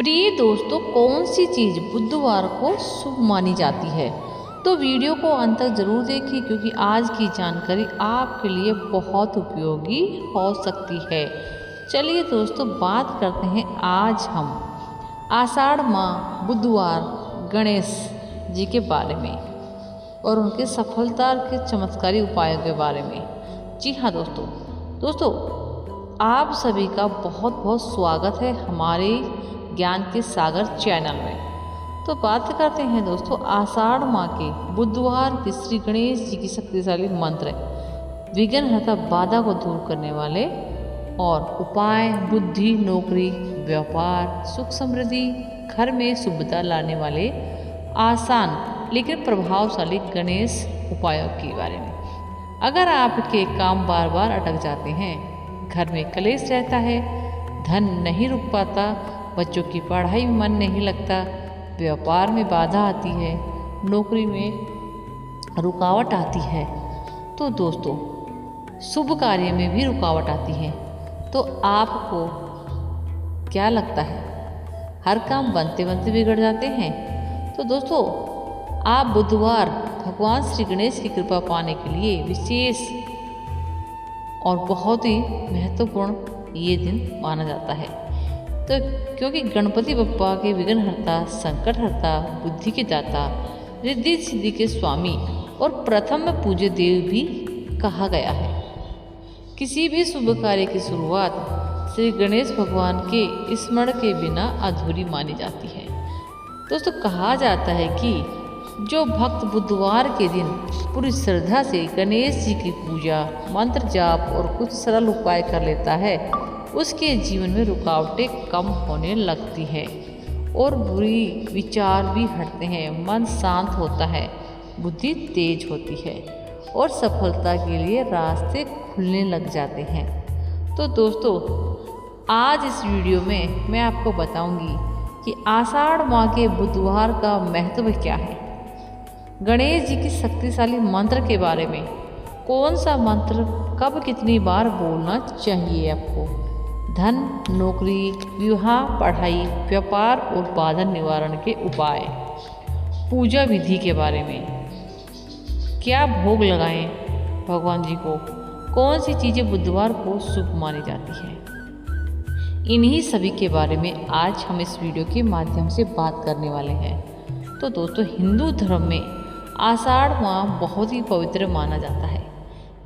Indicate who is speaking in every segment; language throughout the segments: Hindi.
Speaker 1: प्रिय दोस्तों, कौन सी चीज़ बुधवार को शुभ मानी जाती है? तो वीडियो को अंत तक ज़रूर देखिए क्योंकि आज की जानकारी आपके लिए बहुत उपयोगी हो सकती है। चलिए दोस्तों, बात करते हैं आज हम आषाढ़ माह बुधवार गणेश जी के बारे में और उनके सफलता के चमत्कारी उपायों के बारे में। जी हाँ दोस्तों, आप सभी का बहुत बहुत स्वागत है हमारे ज्ञान के सागर चैनल में। तो बात करते हैं दोस्तों आषाढ़ माह के बुधवार के श्री गणेश जी की शक्तिशाली मंत्र, विघ्नहर्ता, बाधा को दूर करने वाले और उपाय, बुद्धि, नौकरी, व्यापार, सुख समृद्धि, घर में शुभता लाने वाले आसान लेकिन प्रभावशाली गणेश उपायों के बारे में। अगर आपके काम बार बार अटक जाते हैं, घर में कलेश रहता है, धन नहीं रुक पाता, बच्चों की पढ़ाई में मन नहीं लगता, व्यापार में बाधा आती है, नौकरी में रुकावट आती है, तो दोस्तों शुभ कार्य में भी रुकावट आती है, तो आपको क्या लगता है हर काम बनते बनते बिगड़ जाते हैं? तो दोस्तों आप बुधवार भगवान श्री गणेश की कृपा पाने के लिए विशेष और बहुत ही महत्वपूर्ण ये दिन माना जाता है। तो क्योंकि गणपति बप्पा के विघ्नहर्ता, संकटहर्ता, बुद्धि के दाता, रिद्धि सिद्धि के स्वामी और प्रथम पूज्य देव भी कहा गया है। किसी भी शुभ कार्य की शुरुआत श्री गणेश भगवान के स्मरण के बिना अधूरी मानी जाती है। दोस्तों कहा जाता है कि जो भक्त बुधवार के दिन पूरी श्रद्धा से गणेश जी की पूजा, मंत्र जाप और कुछ सरल उपाय कर लेता है, उसके जीवन में रुकावटें कम होने लगती है और बुरी विचार भी हटते हैं, मन शांत होता है, बुद्धि तेज होती है और सफलता के लिए रास्ते खुलने लग जाते हैं। तो दोस्तों आज इस वीडियो में मैं आपको बताऊंगी कि आषाढ़ माह के बुधवार का महत्व क्या है, गणेश जी की शक्तिशाली मंत्र के बारे में, कौन सा मंत्र कब कितनी बार बोलना चाहिए आपको, धन, नौकरी, विवाह, पढ़ाई, व्यापार और बाधा निवारण के उपाय, पूजा विधि के बारे में, क्या भोग लगाएं भगवान जी को, कौन सी चीज़ें बुधवार को शुभ मानी जाती है, इन्हीं सभी के बारे में आज हम इस वीडियो के माध्यम से बात करने वाले हैं। तो दोस्तों हिंदू धर्म में आषाढ़ माह बहुत ही पवित्र माना जाता है।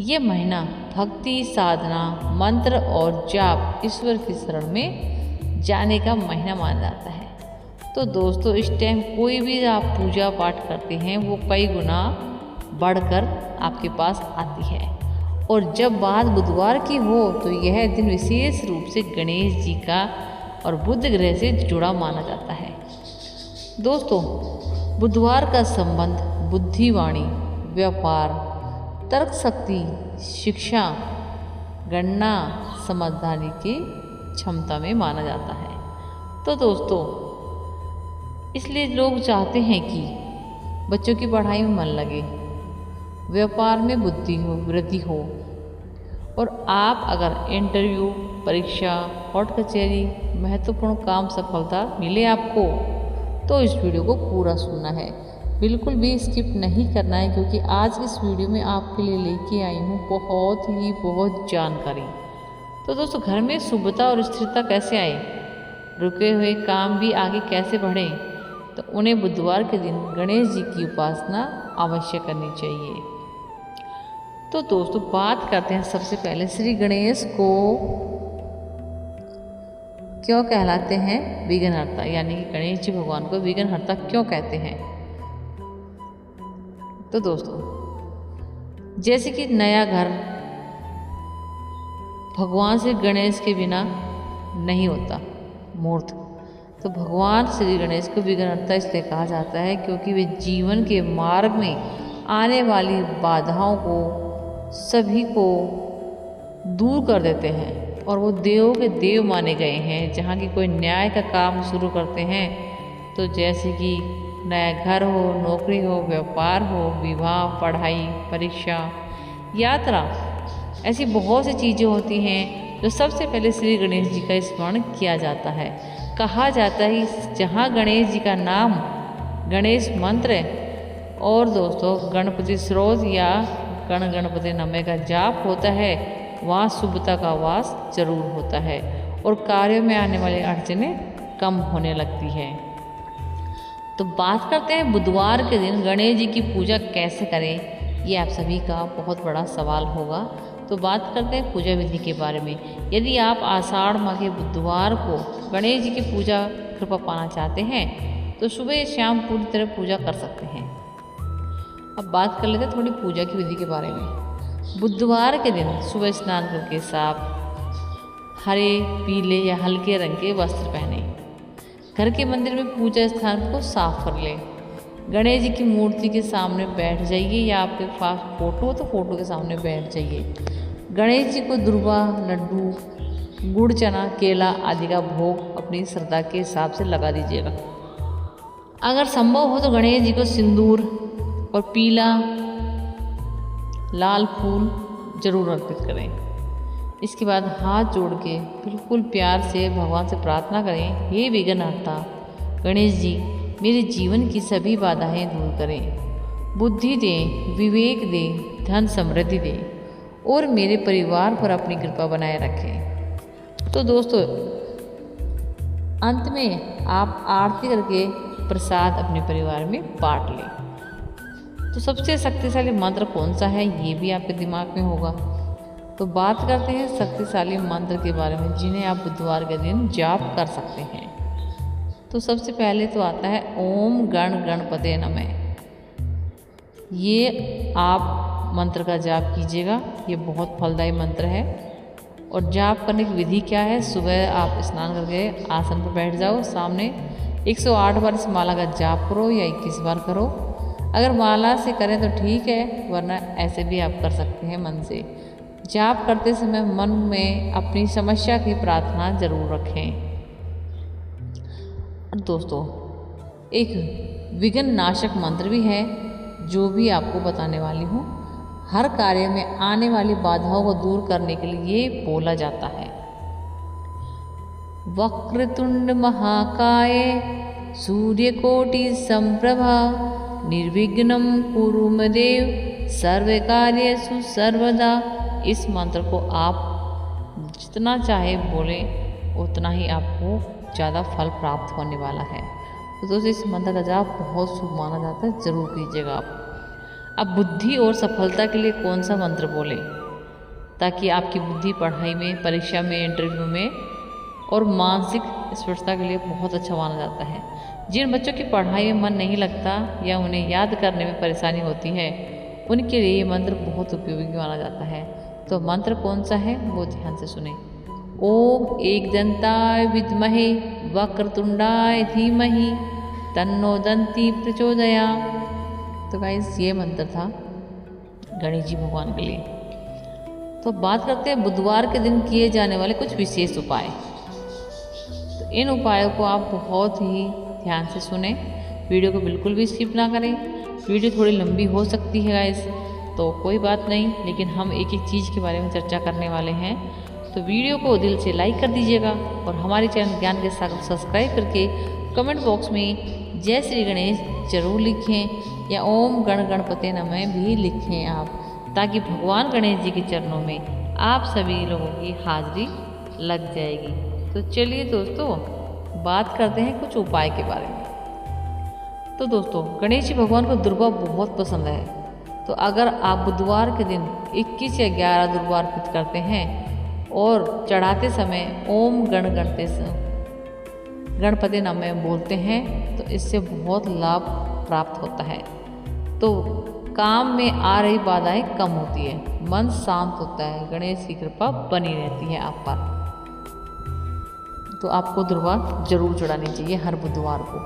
Speaker 1: ये महीना भक्ति, साधना, मंत्र और जाप, ईश्वर की शरण में जाने का महीना माना जाता है। तो दोस्तों इस टाइम कोई भी आप पूजा पाठ करते हैं वो कई गुना बढ़कर आपके पास आती है। और जब बात बुधवार की हो तो यह दिन विशेष रूप से गणेश जी का और बुध ग्रह से जुड़ा माना जाता है। दोस्तों बुधवार का संबंध बुद्धिवाणी, व्यापार, तर्क शक्ति, शिक्षा, गणना, समझदारी की क्षमता में माना जाता है। तो दोस्तों इसलिए लोग चाहते हैं कि बच्चों की पढ़ाई में मन लगे, व्यापार में बुद्धि हो, वृद्धि हो, और आप अगर इंटरव्यू, परीक्षा, कोर्ट कचहरी, महत्वपूर्ण काम सफलता मिले आपको, तो इस वीडियो को पूरा सुनना है, बिल्कुल भी स्किप नहीं करना है, क्योंकि आज इस वीडियो में आपके लिए लेके आई हूँ बहुत जानकारी। तो दोस्तों घर में शुभता और स्थिरता कैसे आए, रुके हुए काम भी आगे कैसे बढ़े, तो उन्हें बुधवार के दिन गणेश जी की उपासना अवश्य करनी चाहिए। तो दोस्तों बात करते हैं सबसे पहले श्री गणेश को क्यों कहलाते हैं विघ्नहर्ता, यानी कि गणेश जी भगवान को विघ्नहर्ता क्यों कहते हैं। तो दोस्तों जैसे कि नया घर भगवान श्री गणेश के बिना नहीं होता, मूर्त, तो भगवान श्री गणेश को विघ्नहर्ता इसलिए कहा जाता है क्योंकि वे जीवन के मार्ग में आने वाली बाधाओं को सभी को दूर कर देते हैं और वो देवों के देव माने गए हैं। जहाँ की कोई न्याय का काम शुरू करते हैं, तो जैसे कि नया घर हो, नौकरी हो, व्यापार हो, विवाह, पढ़ाई, परीक्षा, यात्रा, ऐसी बहुत सी चीज़ें होती हैं जो सबसे पहले श्री गणेश जी का स्मरण किया जाता है। कहा जाता है जहाँ गणेश जी का नाम, गणेश मंत्र और दोस्तों गणपति स्रोत या गण गणपति नमः का जाप होता है, वहाँ शुभता का वास जरूर होता है और कार्यों में आने वाली अड़चनें कम होने लगती है। तो बात करते हैं बुधवार के दिन गणेश जी की पूजा कैसे करें, ये आप सभी का बहुत बड़ा सवाल होगा। तो बात करते हैं पूजा विधि के बारे में। यदि आप आषाढ़ माह के बुधवार को गणेश जी की पूजा कृपा पाना चाहते हैं तो सुबह शाम पूरी तरह पूजा कर सकते हैं। अब बात कर लेते हैं थोड़ी पूजा की विधि के बारे में। बुधवार के दिन सुबह स्नान करके साफ हरे, पीले या हल्के रंग के वस्त्र पहने, घर के मंदिर में पूजा स्थान को साफ कर लें, गणेश जी की मूर्ति के सामने बैठ जाइए या आपके पास फोटो हो तो फोटो के सामने बैठ जाइए। गणेश जी को दुर्वा, लड्डू, गुड़, चना, केला आदि का भोग अपनी श्रद्धा के हिसाब से लगा दीजिएगा। अगर संभव हो तो गणेश जी को सिंदूर और पीला लाल फूल जरूर अर्पित करें। इसके बाद हाथ जोड़ के बिल्कुल प्यार से भगवान से प्रार्थना करें, हे विघ्नहर्ता गणेश जी, मेरे जीवन की सभी बाधाएं दूर करें, बुद्धि दें, विवेक दें, धन समृद्धि दें और मेरे परिवार पर अपनी कृपा बनाए रखें। तो दोस्तों अंत में आप आरती करके प्रसाद अपने परिवार में बांट लें। तो सबसे शक्तिशाली मंत्र कौन सा है, ये भी आपके दिमाग में होगा। तो बात करते हैं शक्तिशाली मंत्र के बारे में जिन्हें आप बुधवार के दिन जाप कर सकते हैं। तो सबसे पहले तो आता है ओम गण गणपते नमः। ये आप मंत्र का जाप कीजिएगा, ये बहुत फलदायी मंत्र है। और जाप करने की विधि क्या है, सुबह आप स्नान करके आसन पर बैठ जाओ, सामने 108 बार इस माला का जाप करो या 21 बार करो। अगर माला से करें तो ठीक है, वरना ऐसे भी आप कर सकते हैं मन से। जाप करते समय मन में अपनी समस्या की प्रार्थना जरूर रखें। और दोस्तों एक विघ्न नाशक मंत्र भी है जो भी आपको बताने वाली हूँ। हर कार्य में आने वाली बाधाओं को दूर करने के लिए ये बोला जाता है, वक्रतुंड महाकाय सूर्यकोटि संप्रभा निर्विघ्नं कुरु मे देव सर्वकार्येषु सर्वदा। इस मंत्र को आप जितना चाहे बोलें उतना ही आपको ज़्यादा फल प्राप्त होने वाला है। तो दोस्तों इस मंत्र का जाप बहुत शुभ माना जाता है, जरूर कीजिएगा आप। अब बुद्धि और सफलता के लिए कौन सा मंत्र बोलें ताकि आपकी बुद्धि पढ़ाई में, परीक्षा में, इंटरव्यू में और मानसिक स्फूर्तता के लिए बहुत अच्छा माना जाता है। जिन बच्चों की पढ़ाई में मन नहीं लगता या उन्हें याद करने में परेशानी होती है उनके लिए ये मंत्र बहुत उपयोगी माना जाता है। तो मंत्र कौन सा है वो ध्यान से सुने। ओम एकदंताय विद्महे वक्रतुंडाय धीमहि तन्नो दंती प्रचोदयात्। तो गाइस ये मंत्र था गणेश जी भगवान के लिए। तो बात करते हैं बुधवार के दिन किए जाने वाले कुछ विशेष उपाय। तो इन उपायों को आप बहुत ही ध्यान से सुने, वीडियो को बिल्कुल भी स्किप ना करें। वीडियो थोड़ी लंबी हो सकती है गाइस, तो कोई बात नहीं, लेकिन हम एक एक चीज़ के बारे में चर्चा करने वाले हैं। तो वीडियो को दिल से लाइक कर दीजिएगा और हमारे चैनल ज्ञान के साथ सब्सक्राइब करके कमेंट बॉक्स में जय श्री गणेश जरूर लिखें या ओम गण गणपते नमः भी लिखें आप, ताकि भगवान गणेश जी के चरणों में आप सभी लोगों की हाजिरी लग जाएगी। तो चलिए दोस्तों बात करते हैं कुछ उपाय के बारे में। तो दोस्तों गणेश जी भगवान को दुर्वा बहुत पसंद है। तो अगर आप बुधवार के दिन 21 या 11 दुर्वा अर्पित करते हैं और चढ़ाते समय ओम गण गणपति नमः बोलते हैं तो इससे बहुत लाभ प्राप्त होता है। तो काम में आ रही बाधाएं कम होती है, मन शांत होता है, गणेश की कृपा बनी रहती है आप पर। तो आपको दुर्वा जरूर चढ़ानी चाहिए हर बुधवार को।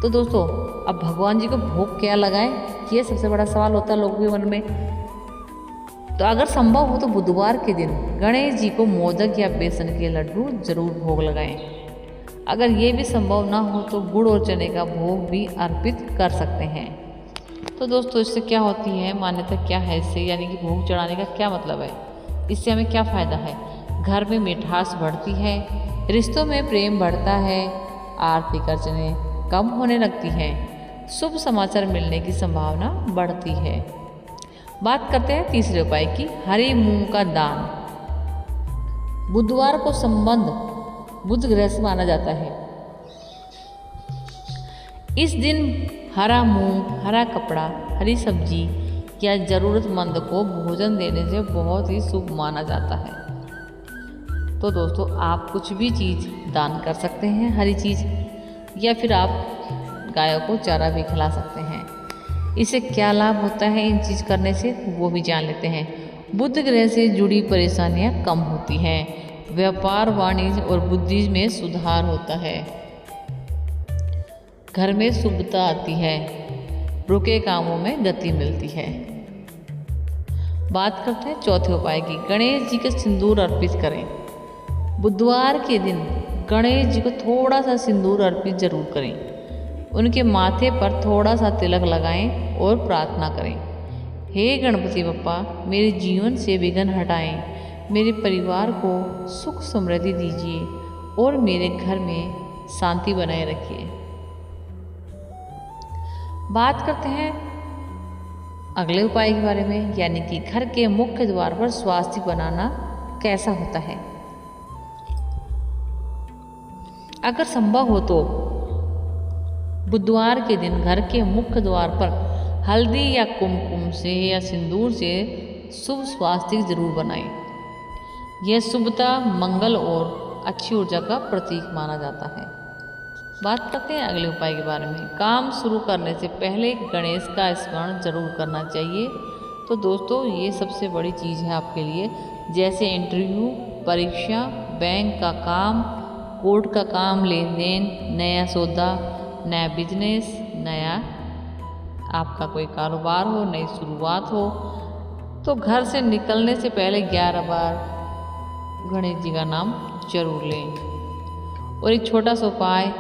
Speaker 1: तो दोस्तों अब भगवान जी को भोग क्या लगाएं, ये सबसे बड़ा सवाल होता है लोगों के मन में। तो अगर संभव हो तो बुधवार के दिन गणेश जी को मोदक या बेसन के लड्डू जरूर भोग लगाएं। अगर ये भी संभव ना हो तो गुड़ और चने का भोग भी अर्पित कर सकते हैं। तो दोस्तों इससे क्या होती है, मान्यता क्या है इससे, यानी कि भोग चढ़ाने का क्या मतलब है, इससे हमें क्या फ़ायदा है। घर में मिठास बढ़ती है, रिश्तों में प्रेम बढ़ता है, आर्थिक अड़चनें कम होने लगती हैं, शुभ समाचार मिलने की संभावना बढ़ती है। बात करते हैं तीसरे उपाय की, हरी मूंग का दान। बुधवार को संबंध बुध ग्रह से माना जाता है। इस दिन हरा मूंग, हरा कपड़ा, हरी सब्जी या ज़रूरतमंद को भोजन देने से बहुत ही शुभ माना जाता है। तो दोस्तों, आप कुछ भी चीज़ दान कर सकते हैं, हरी चीज़, या फिर आप गायों को चारा भी खिला सकते हैं। इससे क्या लाभ होता है इन चीज़ करने से, वो भी जान लेते हैं। बुध ग्रह से जुड़ी परेशानियां कम होती हैं, व्यापार, वाणिज्य और बुद्धि में सुधार होता है, घर में शुभता आती है, रुके कामों में गति मिलती है। बात करते हैं चौथे उपाय की, गणेश जी को सिंदूर अर्पित करें। बुधवार के दिन गणेश जी को थोड़ा सा सिंदूर अर्पित जरूर करें। उनके माथे पर थोड़ा सा तिलक लगाएं और प्रार्थना करें, हे गणपति बप्पा, मेरे जीवन से विघ्न हटाएं, मेरे परिवार को सुख समृद्धि दीजिए और मेरे घर में शांति बनाए रखिए। बात करते हैं अगले उपाय के बारे में, यानी कि घर के मुख्य द्वार पर स्वास्तिक बनाना कैसा होता है। अगर संभव हो तो बुधवार के दिन घर के मुख्य द्वार पर हल्दी या कुमकुम से या सिंदूर से शुभ स्वास्तिक जरूर बनाएं। यह शुभता, मंगल और अच्छी ऊर्जा का प्रतीक माना जाता है। बात करते हैं अगले उपाय के बारे में, काम शुरू करने से पहले गणेश का स्मरण जरूर करना चाहिए। तो दोस्तों, ये सबसे बड़ी चीज़ है आपके लिए, जैसे इंटरव्यू, परीक्षा, बैंक का काम, कोर्ट का काम, लेन देन, नया सौदा, नया बिजनेस, नया आपका कोई कारोबार हो, नई शुरुआत हो, तो घर से निकलने से पहले 11 बार गणेश जी का नाम जरूर लें। और एक छोटा सा उपाय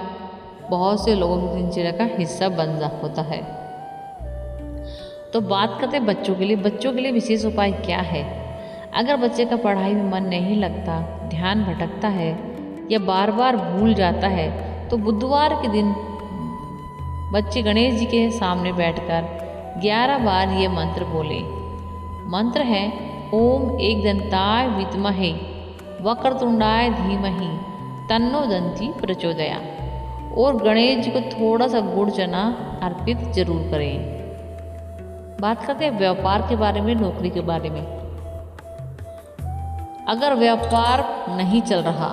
Speaker 1: बहुत से लोगों की दिनचर्या का हिस्सा बन होता है। तो बात करते हैं बच्चों के लिए। बच्चों के लिए विशेष उपाय क्या है। अगर बच्चे का पढ़ाई में मन नहीं लगता, ध्यान भटकता है या बार बार भूल जाता है, तो बुधवार के दिन बच्चे गणेश जी के सामने बैठकर 11 बार ये मंत्र बोले। मंत्र है, ओम एकदंताय विद्महे वक्रतुंडाय धीमहि तन्नो दंती प्रचोदयात्। और गणेश जी को थोड़ा सा गुड़ चना अर्पित जरूर करें। बात करते हैं व्यापार के बारे में, नौकरी के बारे में। अगर व्यापार नहीं चल रहा,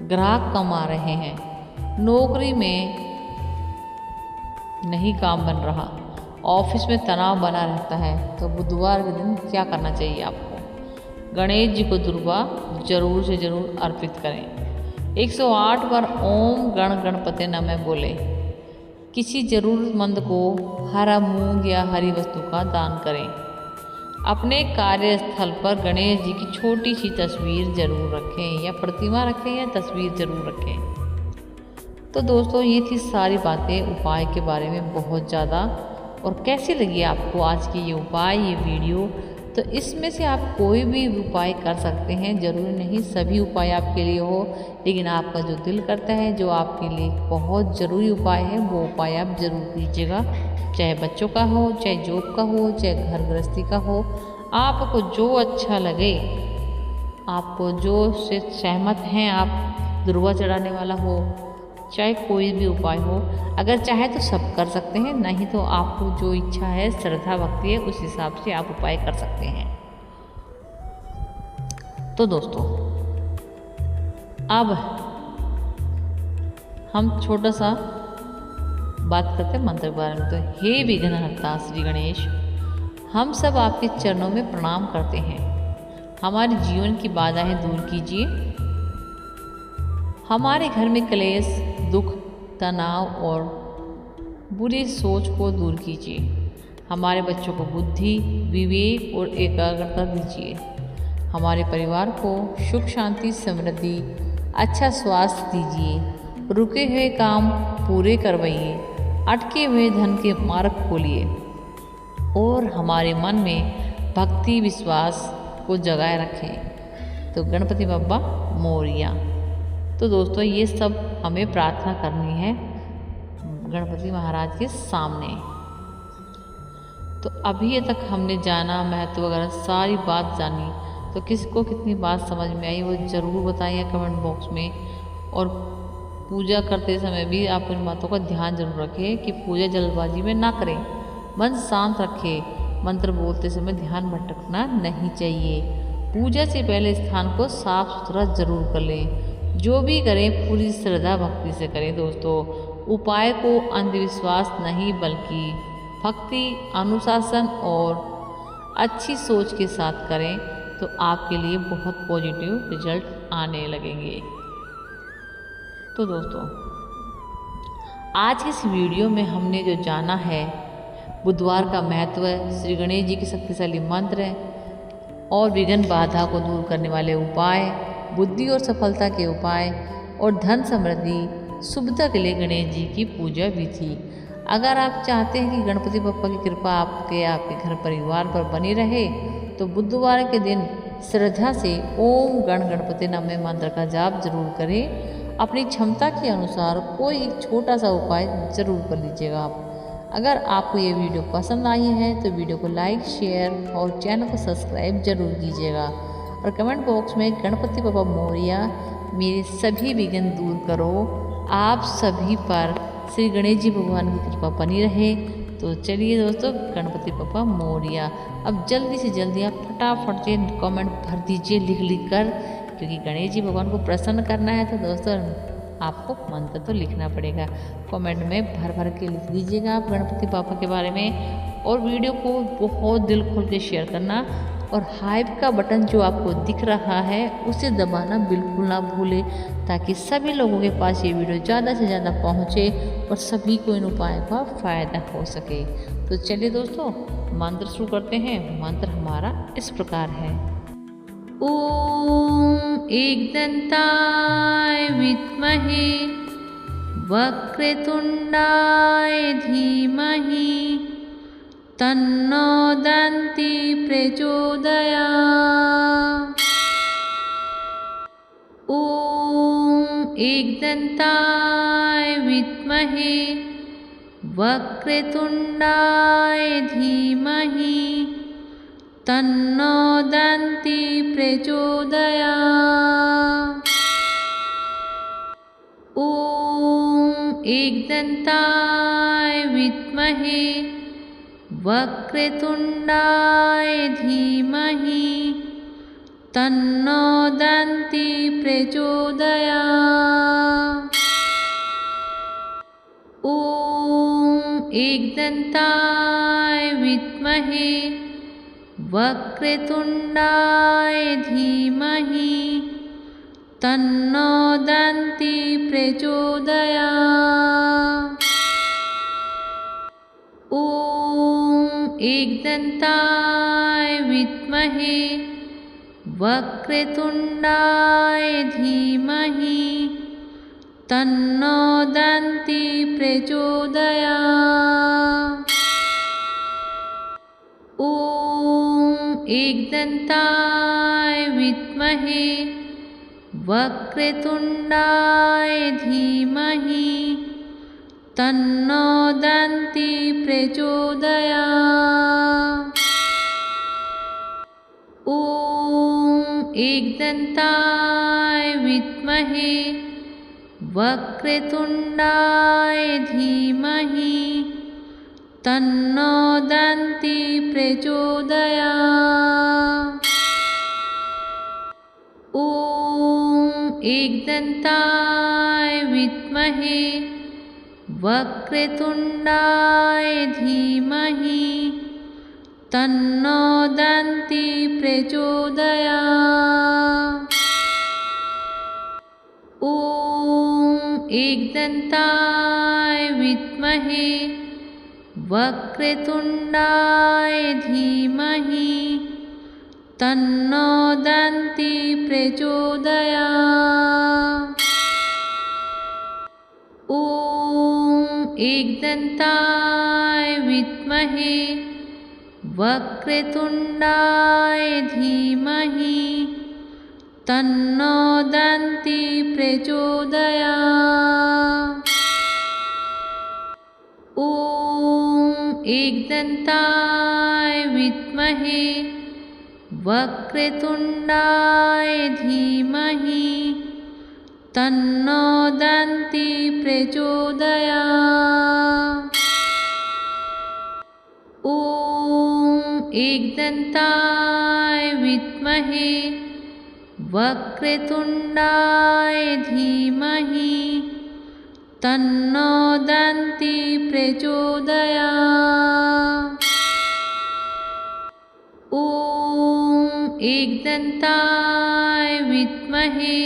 Speaker 1: ग्राहक कम आ रहे हैं, नौकरी में नहीं काम बन रहा, ऑफिस में तनाव बना रहता है, तो बुधवार के दिन क्या करना चाहिए आपको। गणेश जी को दुर्वा जरूर से जरूर अर्पित करें। 108 बार ओम गण गणपते नमः बोले। किसी जरूरतमंद को हरा मूंग या हरी वस्तु का दान करें। अपने कार्यस्थल पर गणेश जी की छोटी सी तस्वीर जरूर रखें, या प्रतिमा रखें या तस्वीर जरूर रखें। तो दोस्तों, ये थी सारी बातें उपाय के बारे में बहुत ज़्यादा। और कैसी लगी आपको आज की ये उपाय, ये वीडियो। तो इसमें से आप कोई भी उपाय कर सकते हैं, ज़रूरी नहीं सभी उपाय आपके लिए हो, लेकिन आपका जो दिल करता है, जो आपके लिए बहुत ज़रूरी उपाय है, वो उपाय आप ज़रूर कीजिएगा। चाहे बच्चों का हो, चाहे जॉब का हो, चाहे घर गृहस्थी का हो, आपको जो अच्छा लगे, आपको जो से सहमत हैं आप, दुर्वा चढ़ाने वाला हो, चाहे कोई भी उपाय हो, अगर चाहे तो सब कर सकते हैं, नहीं तो आपको जो इच्छा है, श्रद्धा भक्ति है, उस हिसाब से आप उपाय कर सकते हैं। तो दोस्तों, अब हम छोटा सा बात करते हैं मंत्र के बारे में। तो हे विघ्नहर्ता श्री गणेश, हम सब आपके चरणों में प्रणाम करते हैं। हमारे जीवन की बाधाएं दूर कीजिए, हमारे घर में क्लेश, दुख, तनाव और बुरी सोच को दूर कीजिए। हमारे बच्चों को बुद्धि, विवेक और एकाग्रता दीजिए। हमारे परिवार को सुख, शांति, समृद्धि, अच्छा स्वास्थ्य दीजिए। रुके हुए काम पूरे करवाइए, अटके हुए धन के मार्ग खोलिए और हमारे मन में भक्ति, विश्वास को जगाए रखें। तो गणपति बप्पा मोरया। तो दोस्तों ये सब हमें प्रार्थना करनी है गणपति महाराज के सामने। तो अभी तक हमने जाना महत्व वगैरह सारी बात जानी, तो किसको कितनी बात समझ में आई वो ज़रूर बताइए कमेंट बॉक्स में। और पूजा करते समय भी आप इन बातों का ध्यान जरूर रखें कि पूजा जल्दबाजी में ना करें, मन शांत रखें, मंत्र बोलते समय ध्यान भटकना नहीं चाहिए। पूजा से पहले स्थान को साफ सुथरा जरूर कर लें। जो भी करें पूरी श्रद्धा भक्ति से करें दोस्तों। उपाय को अंधविश्वास नहीं बल्कि भक्ति, अनुशासन और अच्छी सोच के साथ करें तो आपके लिए बहुत पॉजिटिव रिजल्ट आने लगेंगे। तो दोस्तों आज की इस वीडियो में हमने जो जाना है बुधवार का महत्व, श्री गणेश जी के शक्तिशाली मंत्र और विघ्न बाधा को दूर करने वाले उपाय, बुद्धि और सफलता के उपाय और धन समृद्धि शुभता के लिए गणेश जी की पूजा विधि। अगर आप चाहते हैं कि गणपति बप्पा की कृपा आपके घर परिवार पर बनी रहे तो बुधवार के दिन श्रद्धा से ओम गण गणपति नमः मंत्र का जाप जरूर करें। अपनी क्षमता के अनुसार कोई एक छोटा सा उपाय जरूर कर लीजिएगा आप। अगर आपको ये वीडियो पसंद आई है तो वीडियो को लाइक, शेयर और चैनल को सब्सक्राइब जरूर कीजिएगा। और कमेंट बॉक्स में गणपति बप्पा मोरिया मेरे सभी विघ्न दूर करो, आप सभी पर श्री गणेश जी भगवान की कृपा बनी रहे। तो चलिए दोस्तों, गणपति बप्पा मोरिया। अब जल्दी से जल्दी आप फटाफट से कमेंट भर दीजिए लिख कर, क्योंकि गणेश जी भगवान को प्रसन्न करना है। तो दोस्तों आपको मंत्र तो लिखना पड़ेगा, कमेंट में भर भर के लिख दीजिएगा आप गणपति बापा के बारे में। और वीडियो को बहुत दिल खोल के शेयर करना और हाइप का बटन जो आपको दिख रहा है उसे दबाना बिल्कुल ना भूलें, ताकि सभी लोगों के पास ये वीडियो ज़्यादा से ज़्यादा पहुँचे और सभी को इन उपायों का फ़ायदा हो सके। तो चलिए दोस्तों मंत्र शुरू करते हैं। मंत्र हमारा इस प्रकार है। ओम एकदंताय विद्महे वक्रतुंडाय धीमहि तन्नो दन्ति प्रचोदयात्। ओम एकदंताय विद्महे वक्रतुंडाय धीमहि तन्नो दन्ति प्रचोदयात्। ओम एकदंताय विद्महे वक्रतुंडाय धीमहि तन्नो दन्ति प्रचोदयात्। ओम एकदंताय विद्महे वक्रतुंडाय धीमहि तन्नो दन्ति प्रचोदयात्। ओम एकदंताय विद्महे वक्रतुंडाय धीमहि तन्नो दन्ति प्रचोदयात्। ओम एकदंताय विद्महे वक्रतुंडाय धीमहि तन्नो दन्ति प्रचोदयात्। ओम एकदंताय विद्महे वक्रतुंडाय धीमहि तन्नो दन्ति प्रचोदयात्। ओम एकदंताय विद्महे वक्रतुंडाय धीमहि तन्नो दन्ति प्रचोदयात्। ओम एकदंताय विद्महे वक्रतुंडाय धीमहि तन्नो दन्ति प्रचोदयात्। ओम एकदंताय विद्महे वक्रतुंडाय धीमहि तन्नो दन्ती प्रचोदयात्। ॐ एकदन्ताय विद्महे वक्रतुण्डाय धीमहि तन्नो दन्ती प्रचोदयात्। ॐ एकदन्ताय विद्महे वक्रतुण्डाय धीमहि तन्नो दन्ती प्रचोदयात्। ॐ एकदन्ताय विद्महे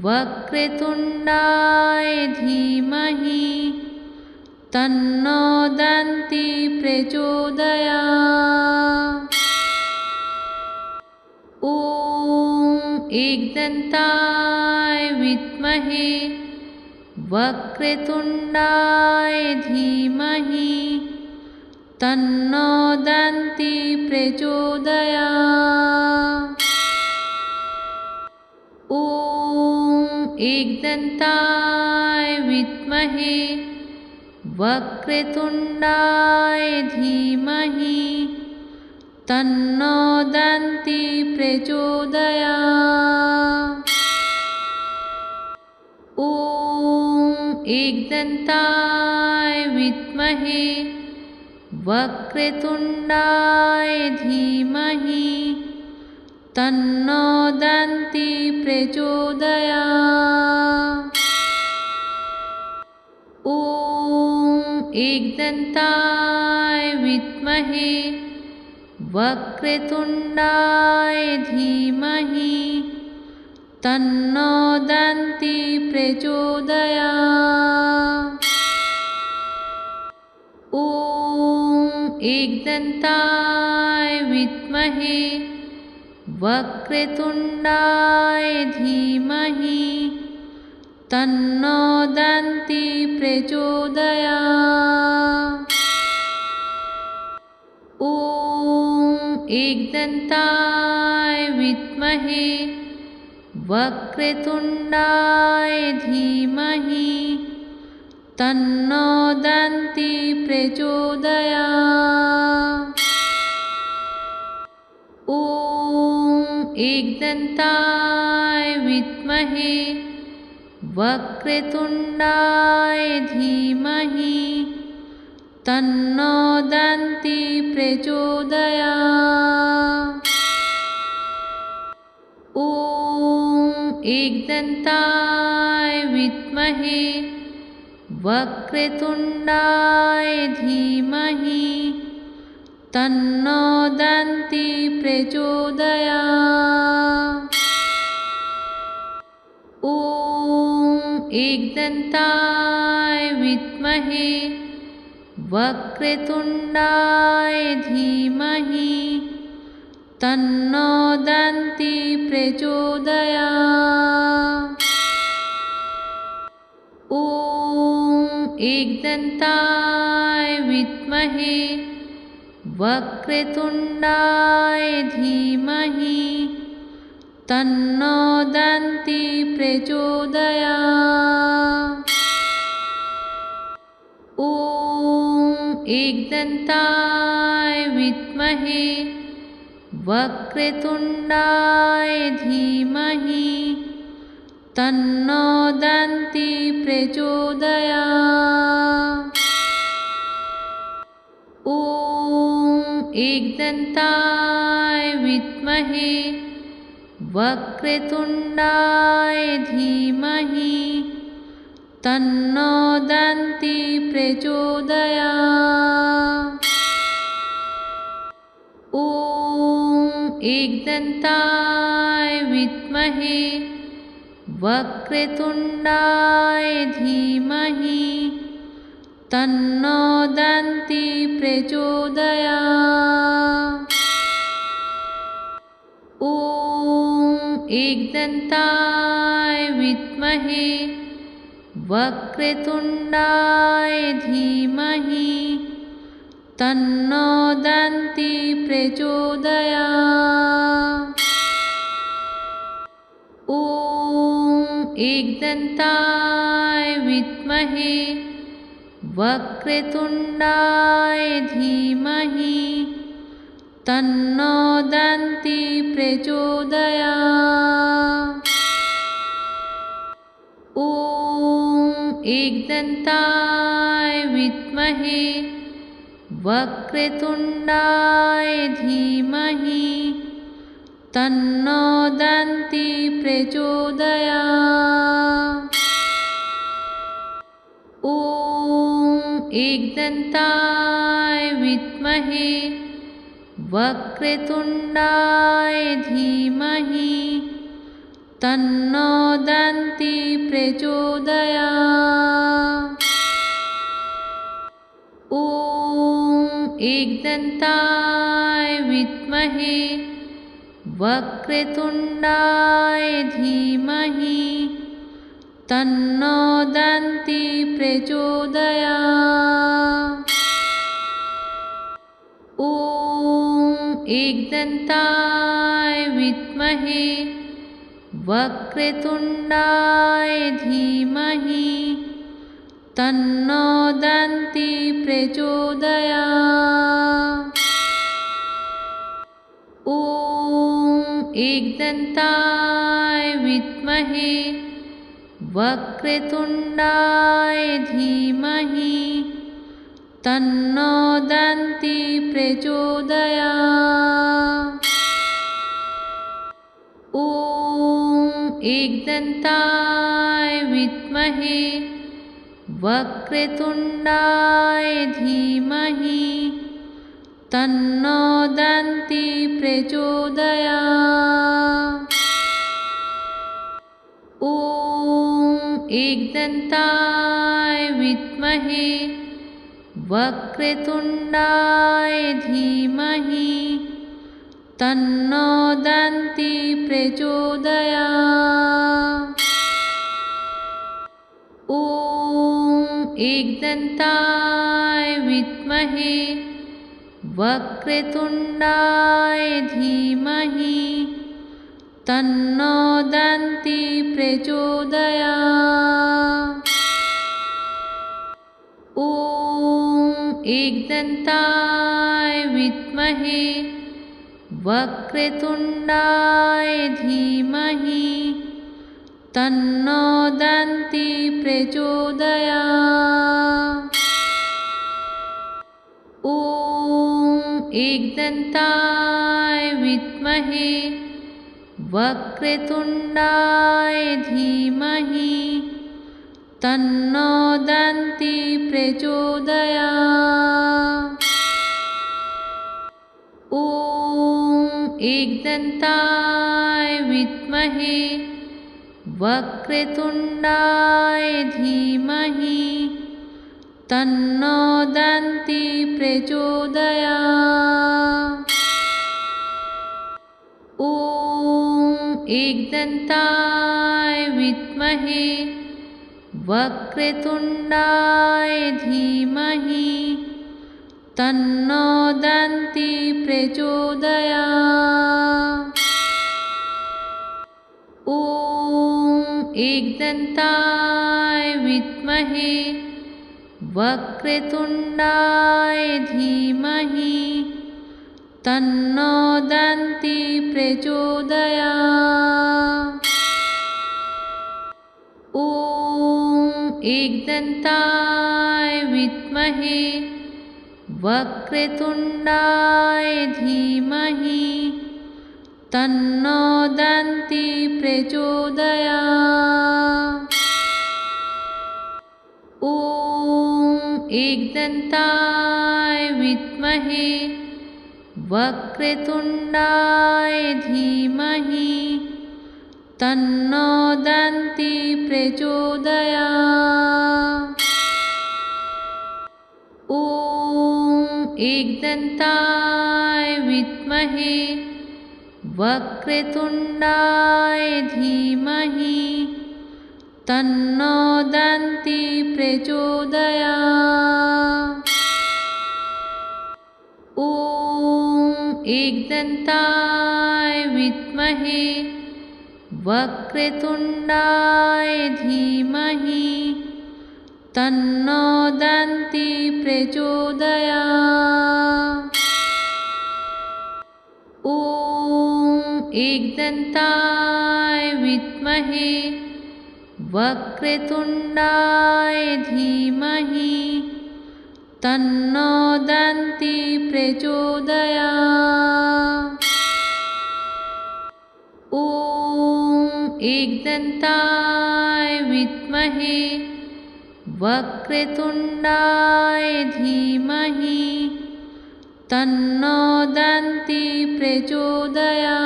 Speaker 1: वक्रतुण्डाय धीमहि तन्नो दन्ती प्रचोदयात्। ॐ एकदन्ताय विद्महे वक्रतुण्डाय धीमहि तन्नो दन्ती प्रचोदयात्। ॐ एकदन्ताय विद्महे वक्रतुण्डाय धीमहि तन्नो दन्ती प्रचोदयात्। ॐ एकदन्ताय विद्महे वक्रतुण्डाय धीमहि तन्नो दन्ती प्रचोदयात्। ॐ एकदन्ताय विद्महे वक्रतुण्डाय धीमहि तन्नो दन्ती प्रचोदयात्। ॐ एकदन्ताय विद्महे वक्रतुण्डाय धीमहि तन्नो दन्ती प्रचोदयात्। ॐ एकदन्ताय विद्महे वक्रतुण्डाय धीमहि तन्नो दन्ती प्रचोदयात्। ॐ एकदन्ताय विद्महे वक्रतुण्डाय धीमहि तन्नो दन्ती प्रचोदयात्। ॐ एकदन्ताय विद्महे वक्रतुण्डाय धीमहि तन्नो दन्ती प्रचोदयात्। ॐ एकदन्ताय विद्महे वक्रतुण्डाय धीमहि तन्नो दन्ती प्रचोदयात्। ॐ एकदन्ताय विद्महे वक्रतुण्डाय धीमहि तन्नो दन्ती प्रचोदयात्। ॐ एकदन्ताय विद्महे वक्रतुण्डाय धीमहि तन्नो दन्ती प्रचोदयात्। ॐ एकदन्ताय विद्महे वक्रतुण्डाय धीमहि तन्नो दन्ती प्रचोदयात्। ॐ एकदन्ताय विद्महे वक्रतुण्डाय धीमहि तन्नो दन्ती प्रचोदयात्। ॐ एकदन्ताय विद्महे वक्रतुण्डाय धीमहि तन्नो दन्ती प्रचोदयात्। एकदन्ताय विद्महे वक्रतुण्डाय धीमहि तन्नो दन्ती प्रचोदयात्। ॐ एकदन्ताय विद्महे वक्रतुण्डाय धीमहि तन्नो दन्ती प्रचोदयात्। ॐ एकदन्ताय विद्महे वक्रतुण्डाय धीमहि तन्नो दन्ती प्रचोदयात्। ॐ एकदन्ताय विद्महे वक्रतुण्डाय धीमहि तन्नो दन्ती प्रचोदयात्। ॐ एकदन्ताय विद्महे वक्रतुण्डाय धीमहि तन्नो दन्ती प्रचोदयात्। ॐ एकदन्ताय विद्महे वक्रतुण्डाय धीमहि तन्नो दन्ती प्रचोदयात्। ॐ एकदन्ताय विद्महे वक्रतुण्डाय धीमहि तन्नो दन्ती प्रचोदयात्। ॐ एकदन्ताय विद्महे वक्रतुण्डाय धीमहि तन्नो दन्ती प्रचोदयात्। ॐ एकदन्ताय विद्महे वक्रतुण्डाय धीमहि तन्नो दन्ती प्रचोदयात्। ॐ एकदन्ताय विद्महे वक्रतुण्डाय धीमहि तन्नो दन्ती प्रचोदयात्। ॐ एकदन्ताय विद्महे वक्रतुण्डाय धीमहि तन्नो दन्ती प्रचोदयात्। ॐ एकदन्ताय विद्महे वक्रतुण्डाय धीमहि तन्नो दन्ती प्रचोदयात्। ॐ एकदन्ताय विद्महे वक्रतुण्डाय धीमहि तन्नो दन्ती प्रचोदयात्। ॐ एकदन्ताय विद्महे वक्रतुण्डाय धीमहि तन्नो दन्ती प्रचोदयात्। ॐ एकदन्ताय विद्महे वक्रतुण्डाय धीमहि तन्नो दन्ती प्रचोदयात्। ॐ एकदन्ताय विद्महे वक्रतुण्डाय धीमहि तन्नो दन्ती प्रचोदयात्। ॐ एकदन्ताय विद्महे वक्रतुण्डाय धीमहि तन्नो दन्ती प्रचोदयात्। ॐ एकदन्ताय विद्महे वक्रतुण्डाय वक्रतुण्डाय धीमहि तन्नो दन्ती प्रचोदयात्। ॐ एकदन्ताय विद्महे वक्रतुण्डाय धीमहि तन्नो दन्ती प्रचोदयात्। ॐ एकदन्ताय विद्महे वक्रतुण्डाय धीमहि तन्नो दन्ती प्रचोदयात्।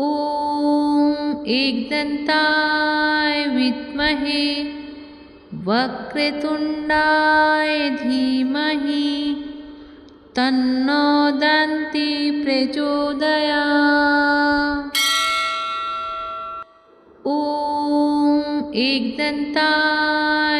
Speaker 1: ॐ एकदन्ताय विद्महे वक्रतुण्डाय धीमहि तन्नो दन्ती प्रचोदयात्। ॐ एकदन्ताय